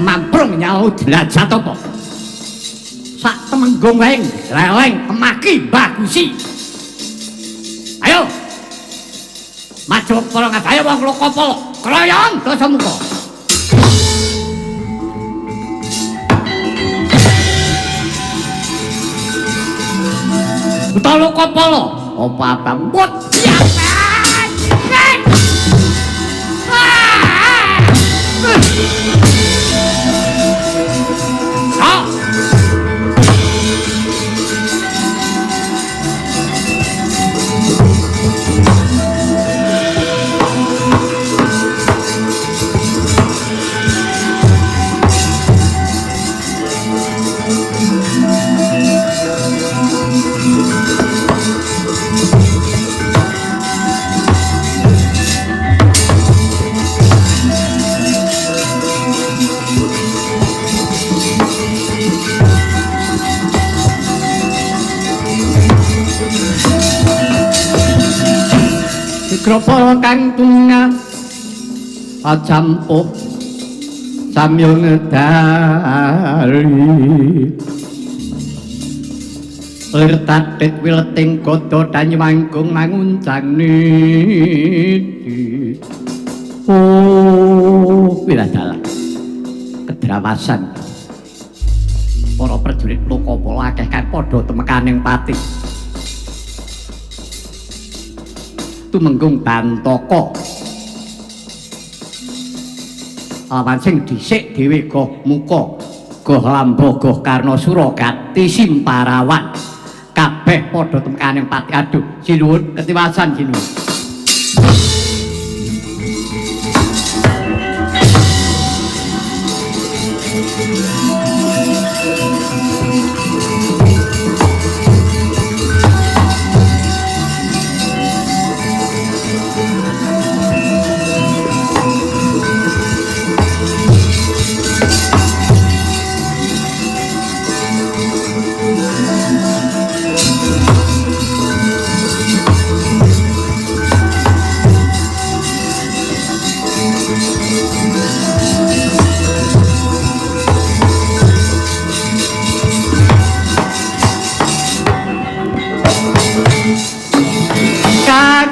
mamprung nyau derajat apa sak temenggung wae leleng kemaki bagusi ayo maju para ngadaya wong lokopolo kroyong dosa muka Buta lokopolo apa bambut siapa Kropol kang tunggal acampuh samyo ngedari lir tatit wileting kodo danyu manggung manguncang nidi oh piladalah kedrawasan para prajurit Lokapala akeh kang padha temekaning pati tumenggung Bantaka awan sing dhisik dhewe goh muka goh lambo goh Karnasura gati simparawan kabeh padha temekaning pati aduh sinuwun ketiwasan sinuwun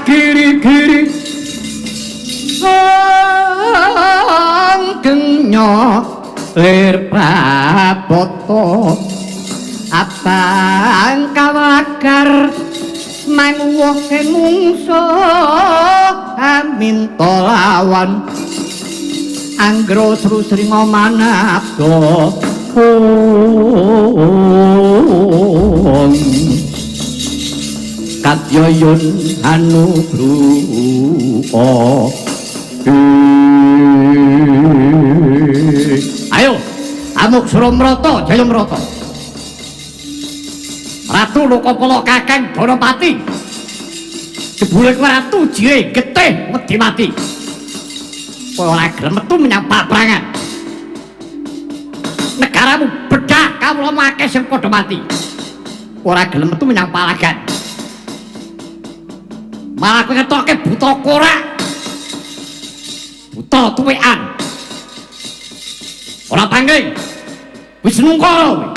giri-giri langgengnya lir praboto abang kawagar manguwah mungso minta lawan anggro srusringa manado Katyoyun Anugruha ayo amuk Suramrata Jayamrata Ratu Lokapala Kakang Danapati jebule kowe ratu jire getih wedi mati kowe ora gelem metu menyang paprangan negaramu bedah kawula akeh sing padha mati ora gelem metu menyang palagan malah kowe ngetokke buta korak buta tuwekan ora panggih wis nungkara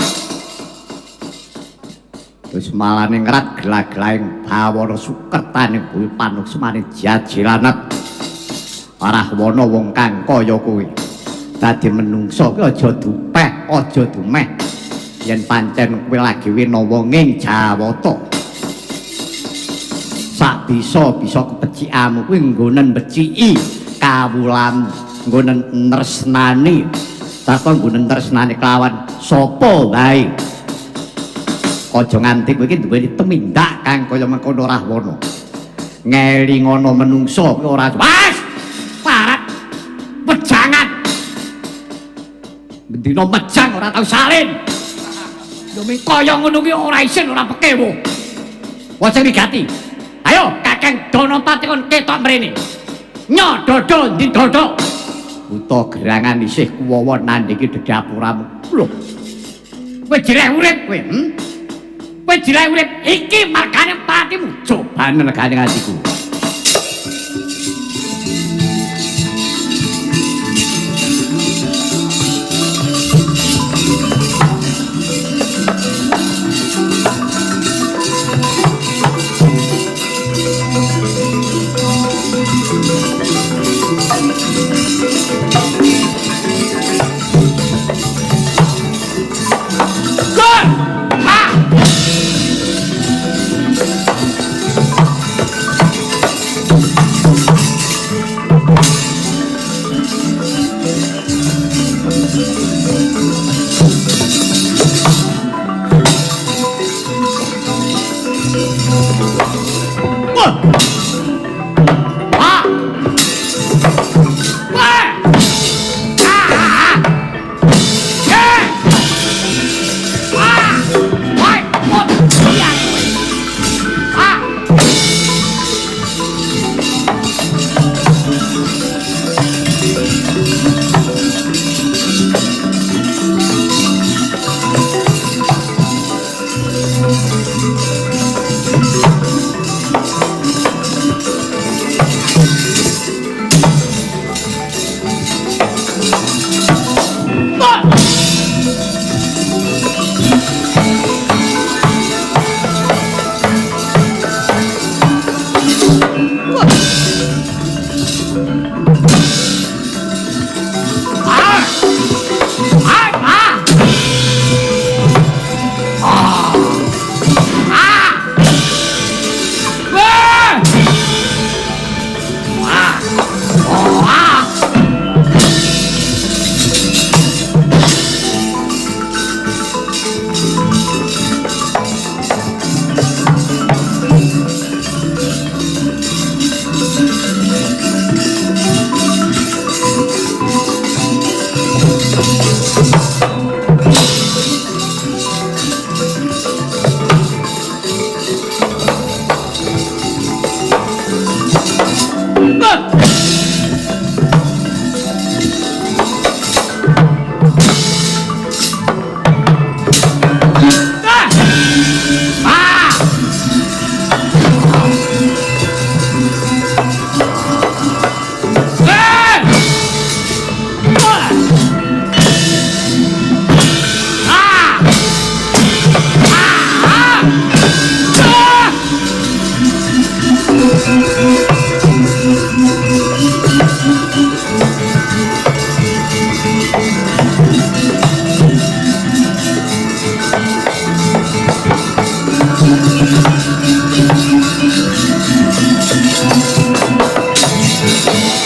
wis malane ngrat gelag-gelahing bawana sukertaning kuwi panuksemane jajilanat arah wana wong kang kaya kowe dadi menungso kuwi aja dupeh aja dumeh yen pancen kowe lagi winawa ing Jawata sak bisa kepecikamu kuwi nggonen beciki kawulamu nggonen tresnani tak nggonen tresnani kelawan sapa wae aja nganti kowe iki duweni temindak kang kaya mengkono Rahwana ngelingono menungso kuwi ora wis parat wejangan bendina mejang ora tau salin yo ming kaya ngono kuwi ora isin ora pekewo wajeng wigati ayo Kakang Danapati kon ketok mrene nyododo ndi dodo buta gerangan isih kuwawa nandingi dedapuramu lho kowe jereh urip kowe kowe jereh urip iki margane patimu jobane negane atiku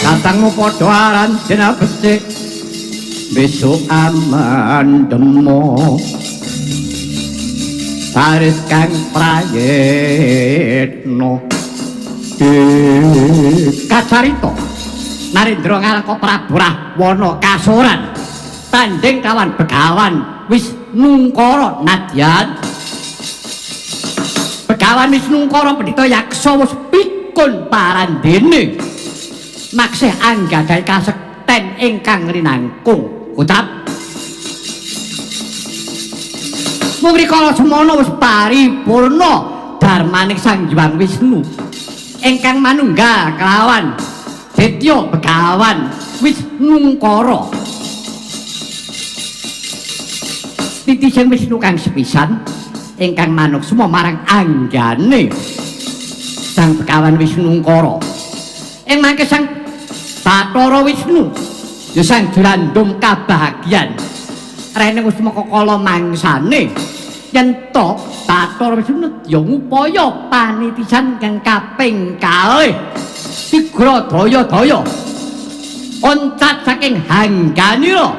Katangmu padha aran dina becik besok aman demo taris kang prayitno kacarita Narendra ngalengka Prabu Rahwana kasoran tanding kawan Begawan Wisnungkara nadyan Begawan Wisnungkara pendhita yaksa wis pikun parandene maksih anggadhahi kasekten ingkang rinangkung ucap mung rikala semana wis paripurna darmaning Sang Hyang Wisnu ingkang manunggal kelawan Ditya Begawan Wisnungkara titisen Wisnu kang sepisan ingkang manuksma marang anggane Sang Begawan Wisnungkara ing mangke Sang Bathara Wisnu ya sang jurandum kabahagyan rene wis mekakala mangsane yen to Bathara Wisnu ya ngupaya panitisan kang kaping kalih Digradaya-daya oncat saking hangganira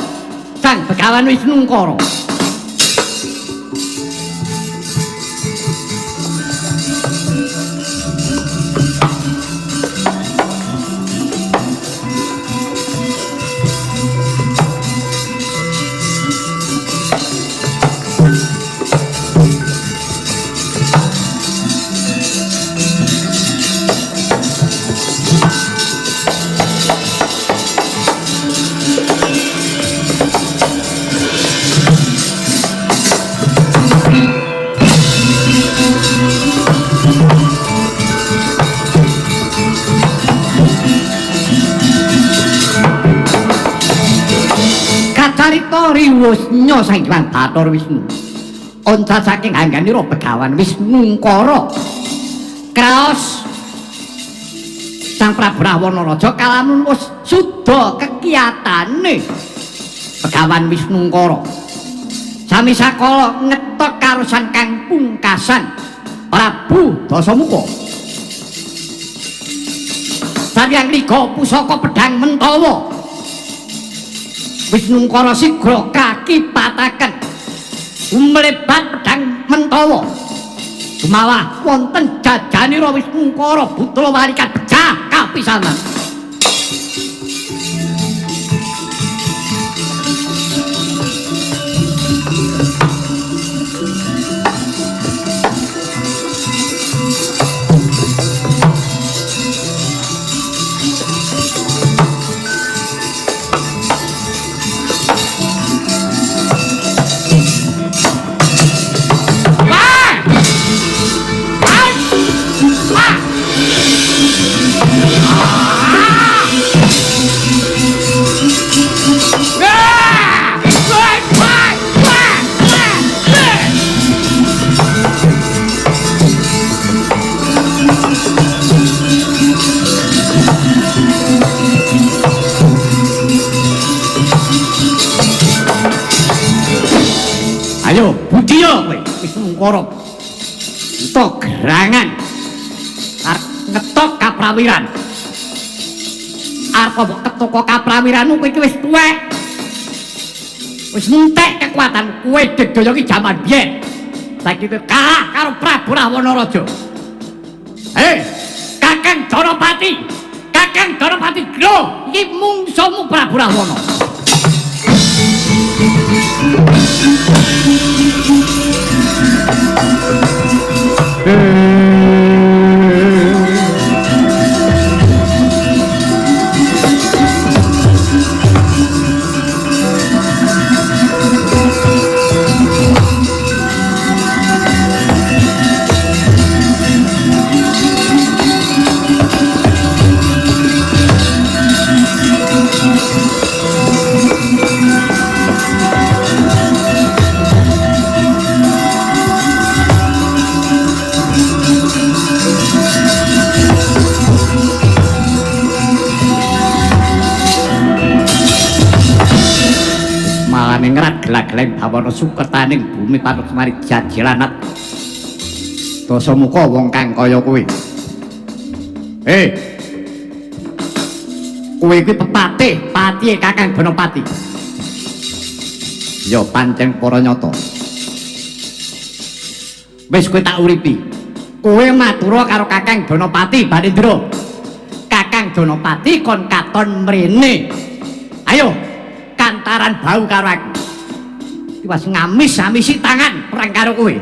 Sang Begawan Wisnungkara carita riwusnya Sang Hyang Bathara Wisnu oncat saking angganira Begawan Wisnungkara kraos Sang Prabu Rahwana Raja kalamun wis suda kekiyatane Begawan Wisnungkara sami sakala ngetok karo sang kang pungkasan Prabu Dasamuka sabyang liga pusaka pedhang Mentawa Wisnungkara sigra kaki pataken umlebat pedang Mentawa Sumawah wonten jajanira Wisnungkara Putra Walikan pecah kapisanan. Ayo, budiya kowe Wisnungkara. Entuk gerangan. Arep ngetok kaprawiran. Arep mbok ketoko kaprawiranmu kowe iki wis tuwek. Wis entek kekuatan kowe dedaya iki jaman biyen. Saiki kowe kalah karo Prabu Rahwana Raja. Kakang Danapati. Kakang Danapati Gro, iki mungsuhmu Prabu Rahwana. Ngrat gelag-gelag bawana sukertaning bumi patuk semari jajilanat dosa muka wong kang kaya kowe. Kowe iki pepatih patihe Kakang Danapati. Ya pancen para nyata. Wis kowe tak uripi. Kowe matura karo Kakang Danapati Banendra. Kakang Danapati kon katon mrene. Ayo kantaran bau karo aku. Wis ngamis-amisi tangan perang karo kowe.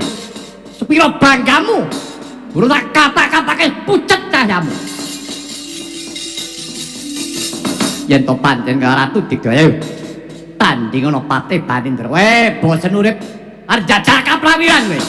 Sepira banggamu? Durung tak kata-katake pucet cahyamu. Yen to pancen karo Ratu Digdaya tanding ana Patih Banendra. Bosen urip arep jajal kaprawiran kowe.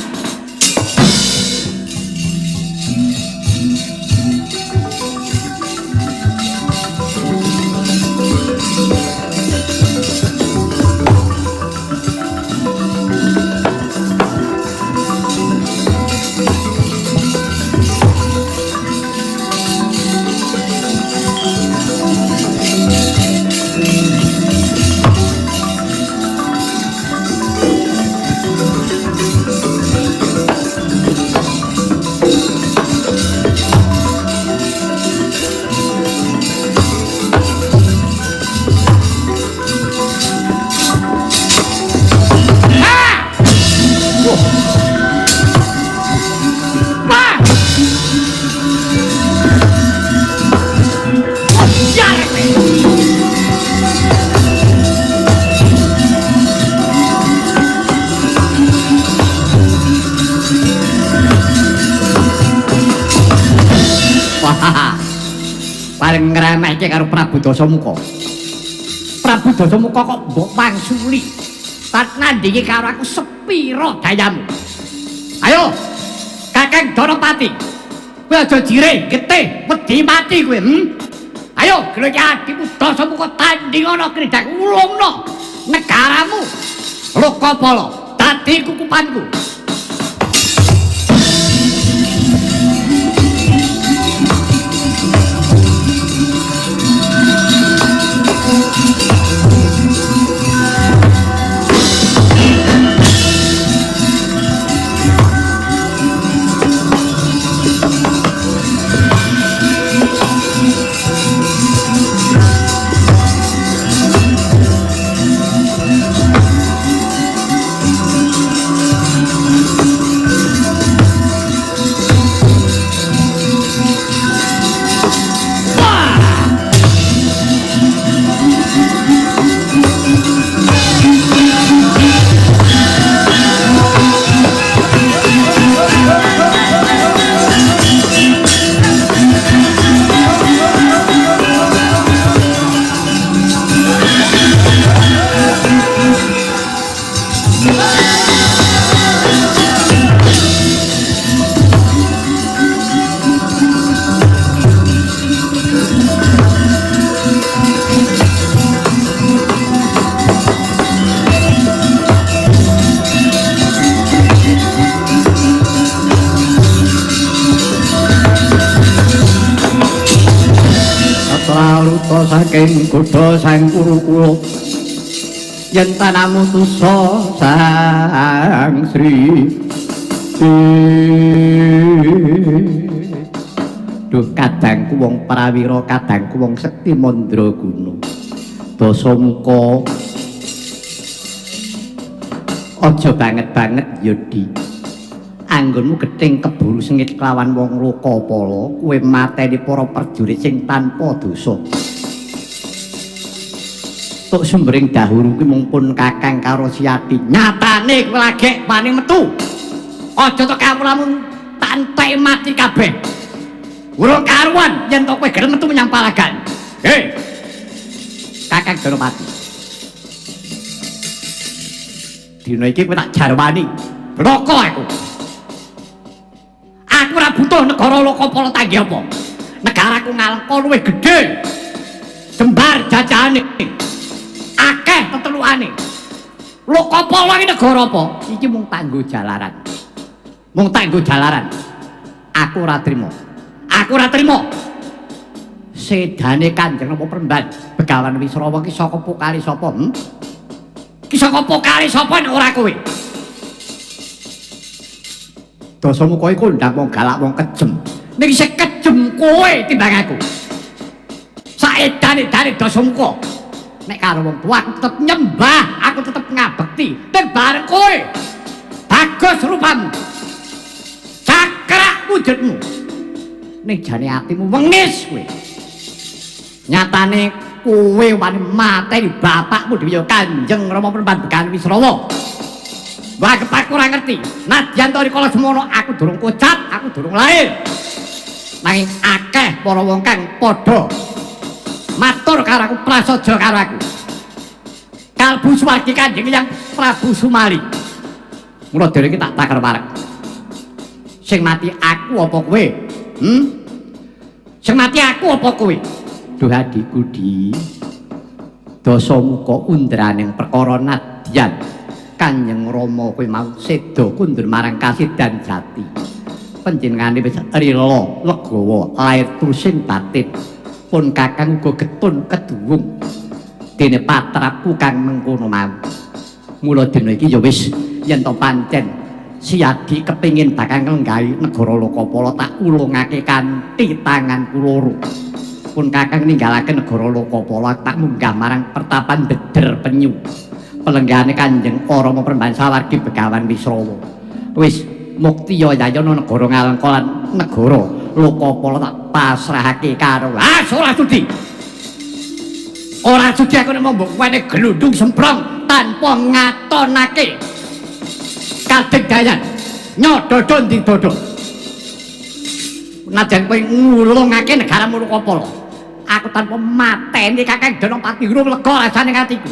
Paling ngremehke karo Prabu Dasamuka. Prabu Dasamuka kok mbok mangsuli. Tak nandingi karo aku sepira dayamu. Ayo, Kakang Danapati. Kowe aja jire, getih, wedi mati kowe. Ayo, gleki adimu Dasamuka tandingana kridak ulungna negaramu. Lokapala dadi kukupanku. saking kuda sang kuru-kuru yen tanamu tusa sang Sri duh kadangku wong prawira kadangku wong sekti mandraguna Dasamuka aja banget-banget Yodi anggonmu gething keburu sengit kelawan wong Lokapala kowe mateni para prajurit sing tanpa dosa tok sembring dahuru kuwi mung pun kakang karo Siati nyatane kowe lagi wani metu aja tok kawulamu tak entek mati kabeh urung karuan yen tok kowe gelem metu menyang Palagan hei Kakang Danapati dina iki kowe tak jarwani bloko aku ora butuh negara Lokapala tanggi apa negaraku Ngalengka luwih gedhe jembar jajahane akeh tetelukane Lokapala iki negara apa iki mung tanggo jalaran aku ora trima sedane Kanjeng Rama Premban Begawan Wisrawa ki saka pokali sapa ki saka pokali sapa nek ora kowe Dasamuka iku ndang wong galak wong kejem nek isih kejem kowe timbang aku saedane Dasamuka nek karo wong tuwa aku tetep nyembah aku tetep ngabekti nek bareng kowe bagus rupamu cakrak wujudmu ning jane atimu wengis kowe nyatane kowe wani mateni bapakmu dhewe Kanjeng Rama Premban Begawan Wisrawa wah kepak ora ngerti nadyan to rikala semono aku durung kocat aku durung lair nanging akeh para wong kang padha matur karo aku prasaja karo aku kalbu suwargi Kanjeng Hyang Prabu Sumali mula dhewe iki tak takar-parek sing mati aku apa kowe sing mati aku apa kowe duh adiku di Dasamuka undraning perkara nadyan Kanjeng Rama kowe mau seda kundur marang Kasidan Jati panjenengane wis rila legawa lair trusin batin pun kakang uga getun keduwung dene patrapku kang mengkono mau mula dina iki ya wis yen to pancen Siadi kepingin bakal nglenggahi negara Lokapala tak ulungake kanthi tanganku loro pun kakang ninggalaken negara Lokapala tak munggah marang pertapan Beder Penyu pelenggahane Kanjeng Rama Premban Sawargi Begawan Wisrawa wis muktiya yayana negara Ngalengka lan negara Lokapala tak pasrahake karo ora sudi aku nek mbok wene glundung semprong tanpa ngatonake kadegdayan nyododo ndi dodo najan kowe ngulungake negaramu Lokapala aku tanpa mateni Kakang Danapati urung lega rasane atiku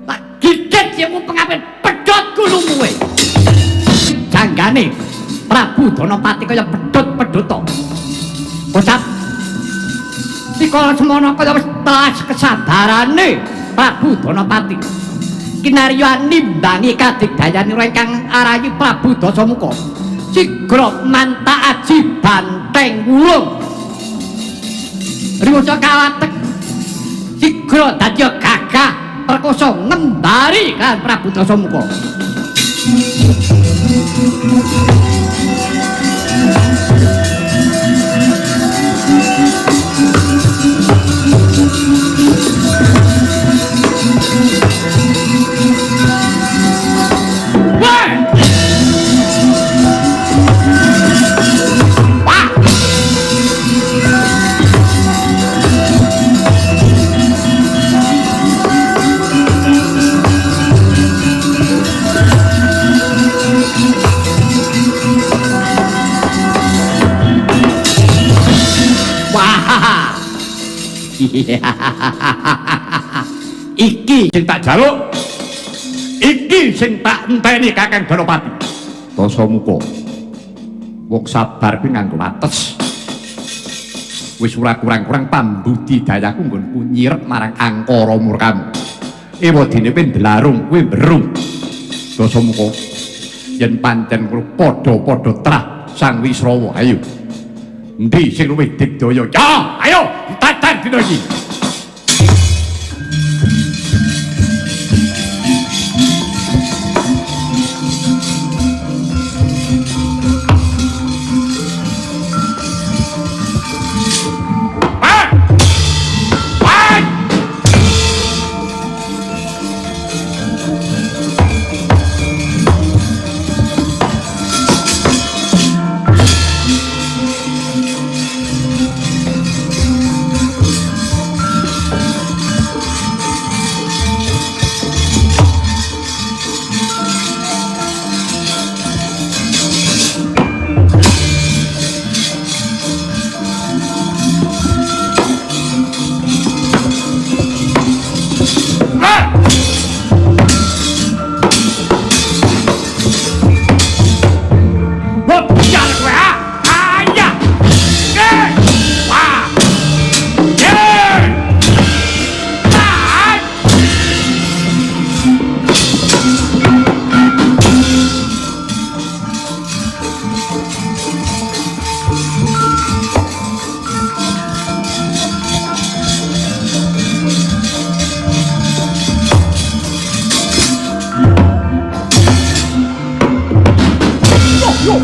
tak gigit simu pengapen pedhot gulumu kowe janggane Prabu Danapati kaya pedhot-pedhot to bocah dikala semono kaya wis telas kesabarane Prabu Danapati kinarya nimbangi kadigdayan ingkang arahi Prabu Dasamuka sigra mantak aji banteng wulung riwasa kawatek sigra dadi gagah perkoso ngembari kan Prabu Dasamuka iki sing tak jaluk iki sing tak enteni Kakang Danapati Dasamuka wong sabar kuwi nganggo wates wis ora kurang-kurang pambudidayaku nggonku nyirep marang angkara murkamu ewadine kowe ndlarung kowe berung Dasamuka yen pancen kowe padha-padha trah Sang Wisrawa ayo endi sing luwih digdaya ya ayo tadan dina iki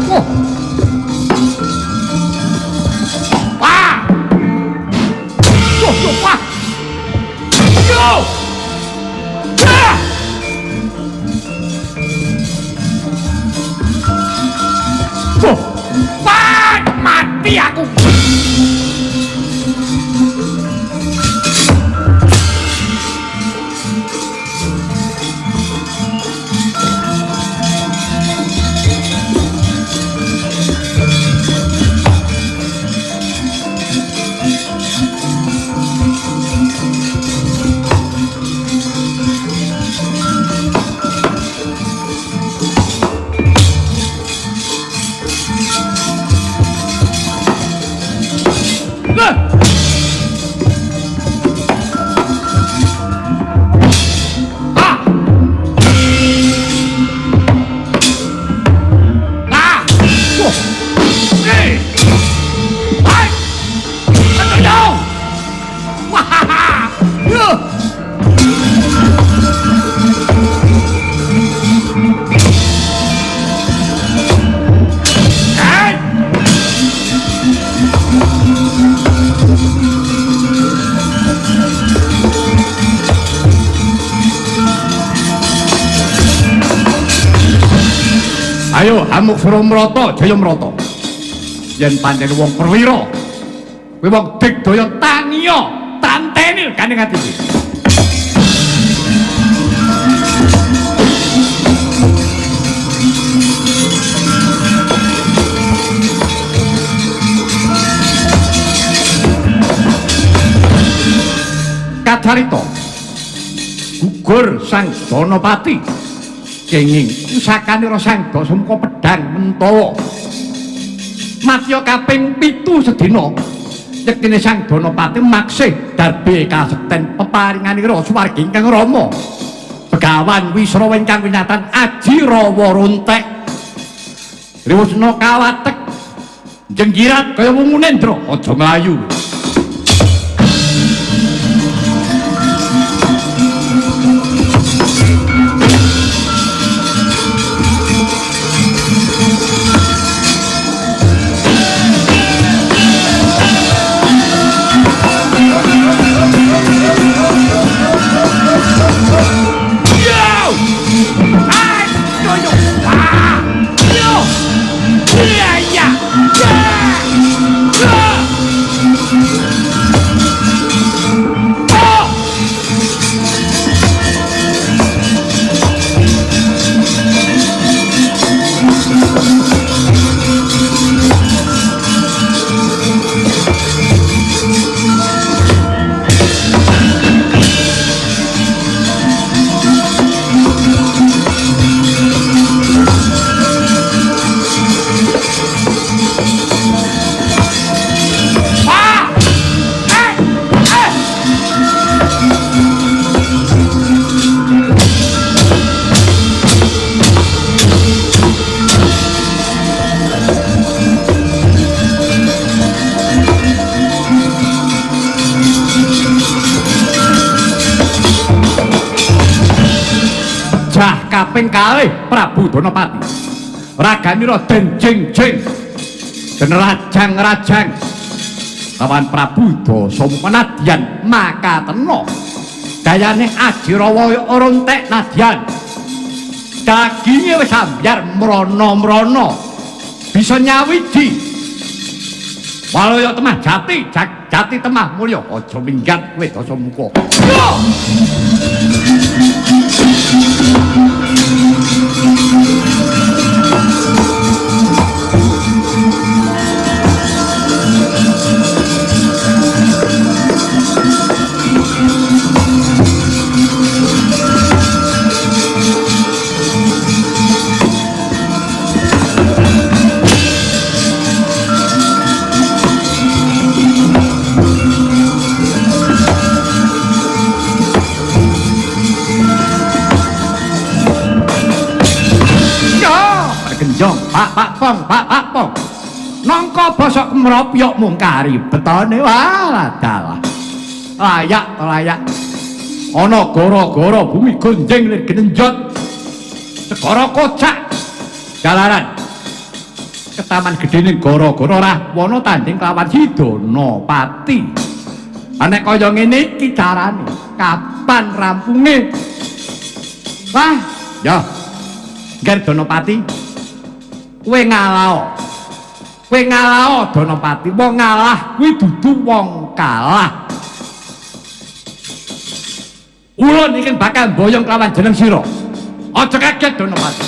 Wah! Wah! Yo! Ah! Wah! Mati aku. Ayo amuk suruh merata, jaya merata. Yen pancen wong perwira, kowe wong digdaya taniya, tanteni kaneng ati iki. Kacarita gugur Sang Danapati kenging usakanira Sang Dasamuka pedhang Mentawa matya kaping 7 sedina yektine Sang Danapati maksih darbe kasekten peparinganira suwargi ingkang rama Begawan Wisrawa ingkang winatan Aji Rawa Runtek Riwusna kawatek jenggirat kaya wong Nendra aja mlayu. Kaping kalih Prabu Danapati raganira denjing-jing den rajang-rajang lawan Prabu Dasamuka nadyan makatena dayane Aji Rawa Runtek nadyan daginge wis ambyar mrana-mrana bisa nyawiji walaya temah jati temah mulya aja minggat kowe Dasamuka. Pak Pong nangka basa kemropyok mung karibetane walah dalah layak ana gara-gara bumi gonjeng lir genenjot segara kocak jalaran ketaman gedene gara-gara Rahwana tanding kelawan Sidonapati. Nek kaya ngene iki carane, kapan rampunge? Wah, ya. Ger Donopati. Kowe ngalah. Kowe ngalah Donopati. Wong ngalah kuwi dudu wong kalah. Ulun iki bakal boyong kelawan jeneng sira. Aja kaget Donopati.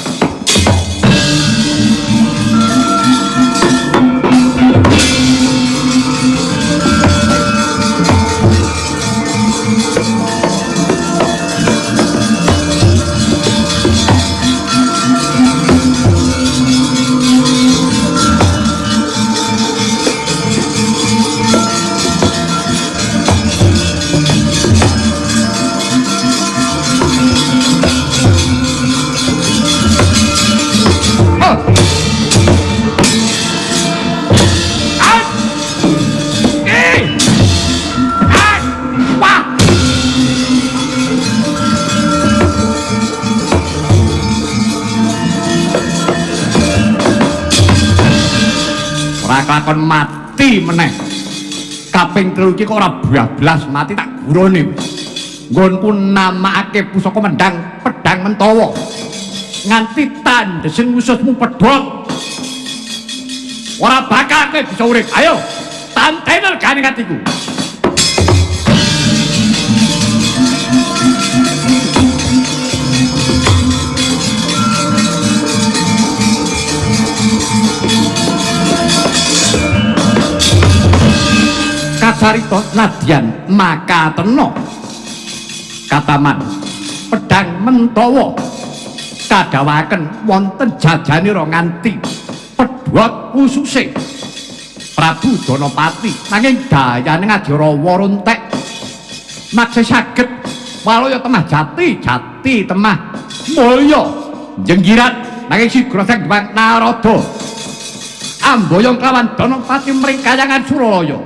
Lakon mati meneh kaping 3 iki kok ora bablas mati tak gurone nggonku namakake pusaka mendang pedang Mentawa nganti tandhesen ususmu pedhot ora bakal kowe bisa urip ayo tanteni regane atiku Kacarita nadyan makatena kataman pedhang Mentawa kadawaken wonten jajanira nganti pedhot ususe Prabu Donopati nanging dayane Ngajarawa runtek maksih saged walaya temah jati temah mulya jenggirat nanging sigra sang Dewang Narada amboyong kelawan Donopati mring kayangan Suralaya.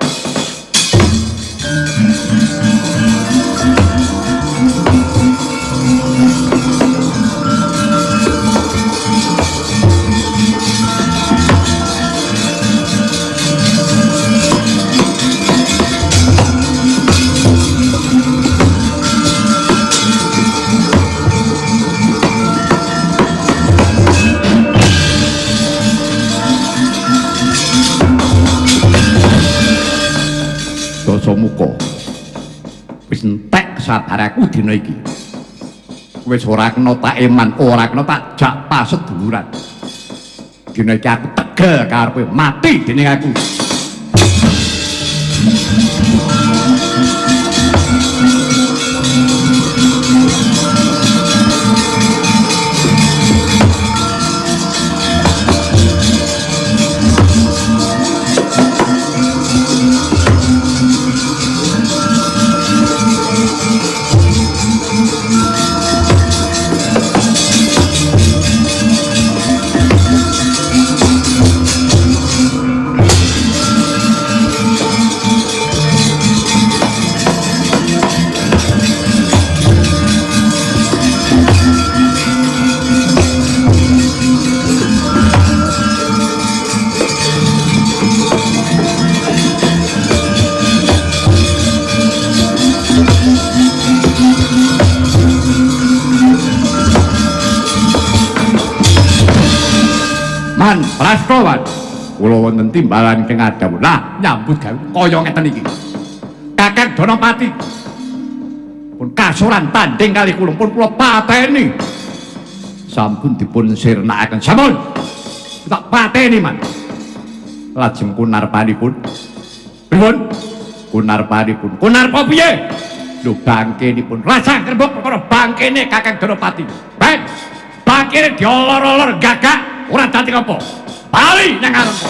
Muka wis entek sabaraku dina iki wis ora kena tak eman ora kena tak jak paseduluran dina iki aku tegel karepe mati dening aku Man Prastawan kula wonten timbalan keng adhamu lah nyambut gawe kaya ngeten iki Kakang Donopati pun kasuran tanding kali kula pun kula pateni sampun dipun sirnakaken sampun tak pateni man lajeng kunarpanipun pripun kunarpanipun kunarpa piye lho bangkenipun rasa kerbuk perkara bangkene Kakang Donopati ben bangkene diolor-olor gagak ora dadi apa bali nang ngarepku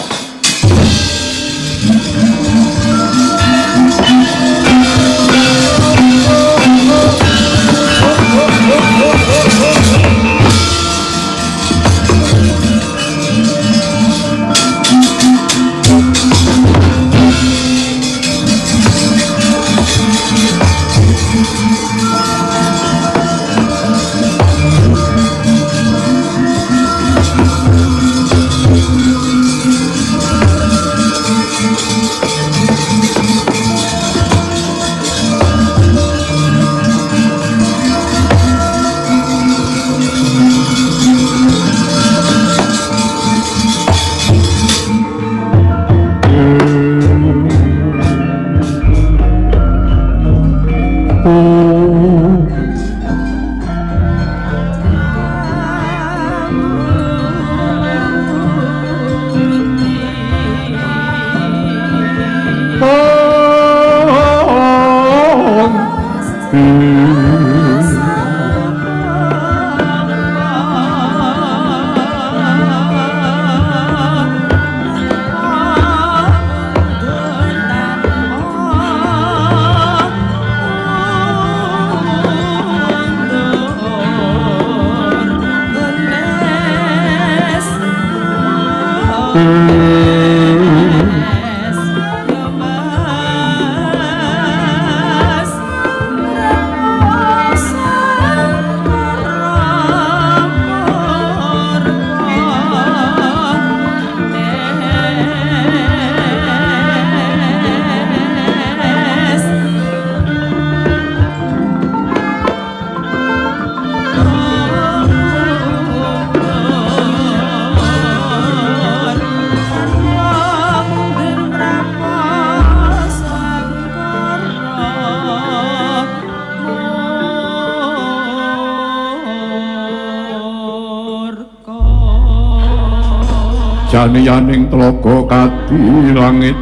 Janiyaning tlaga kadi langit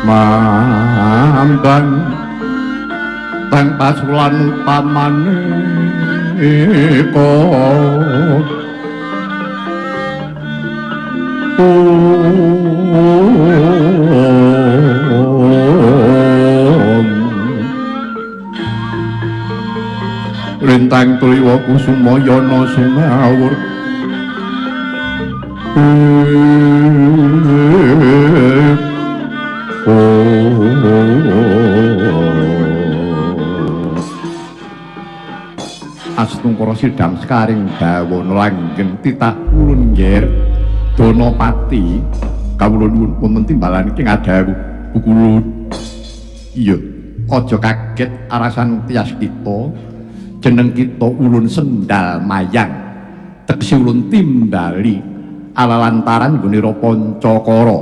mambang teng pasulan pamaneka Rintang tuliwa kusuma yana sumawur Astungkara sidang sekaring dawana langgeng titah ulun nggir Danapati kawula nuwun wonten timbalan iki ngadawu bukulun iya aja kaget arasan tias kita jeneng kita ulun Sendal Mayang tegese ulun timbali ala lantaran nggone Pancakara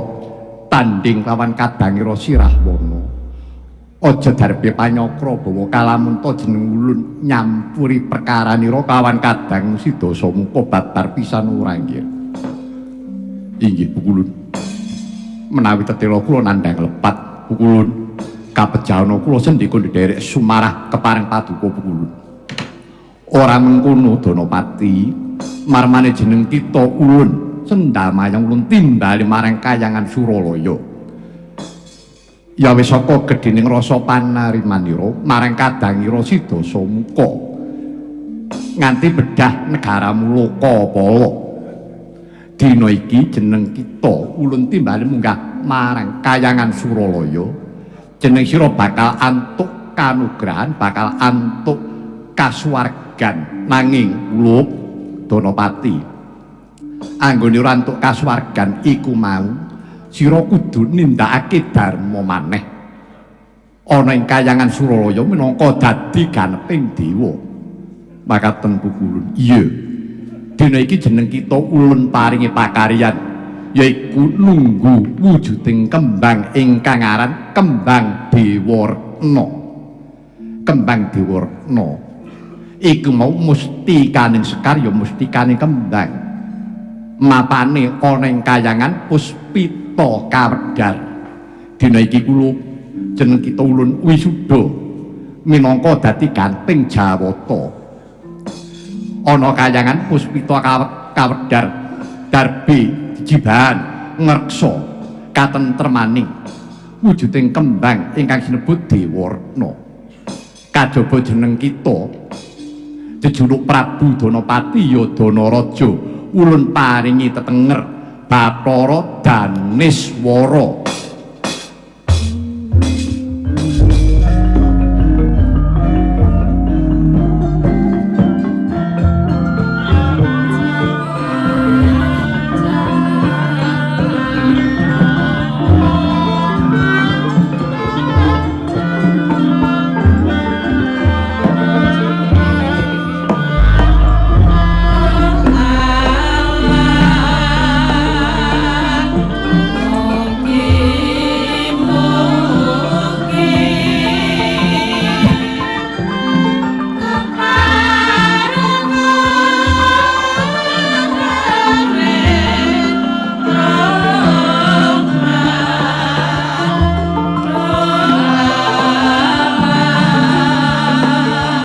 tanding lawan Kadangira Sirahwana aja darbe panyakra bawa kalamunta jeneng ulun nyampuri perkaranira kawan Kadang Sidasa Muka babar pisan ora nggih inggih Pukulun menawi tetela kula nandhang lepat Pukulun kapejana kula sendika ndherek sumarah kepareng paduka Pukulun ora mengkono Danapati marmane jeneng kita ulun Sendal Mayang ulun timbali marang Kayangan Suralaya ya wis saka gedhening rasa panarimanira marang Kadangira Sidasa Muka nganti bedah negaramu Lokapala dina iki jeneng kita ulun timbali munggah marang Kayangan Suralaya jeneng sira bakal antuk kanugrahan bakal antuk kasuwargan nanging kula Danapati anggone ora antuk kasuwargan iku mau sira kudu nindakake dharma maneh ana ing Kayangan Suralaya minangka dadi ganeping dewa makaten Pukulun iya dina iki jeneng kita ulun paringi pakaryan yaiku nunggu wujuding kembang ingkang aran Kembang Dewarna Kembang Dewarna iku mau mustikaning sekar ya mustikaning kembang mapane ana ing Kayangan Puspita Kawedar dina iki kula jeneng kita ulun wisuda minangka dadi ganting jawata ana Kayangan Puspita Kawedar darbe jibahan ngreksa katentremaning wujuding kembang ingkang sinebut Dewarna kajaba jeneng kita jejuluk Prabu Danapati ya Danaraja ulun paringi tetenger Bathara Daneswara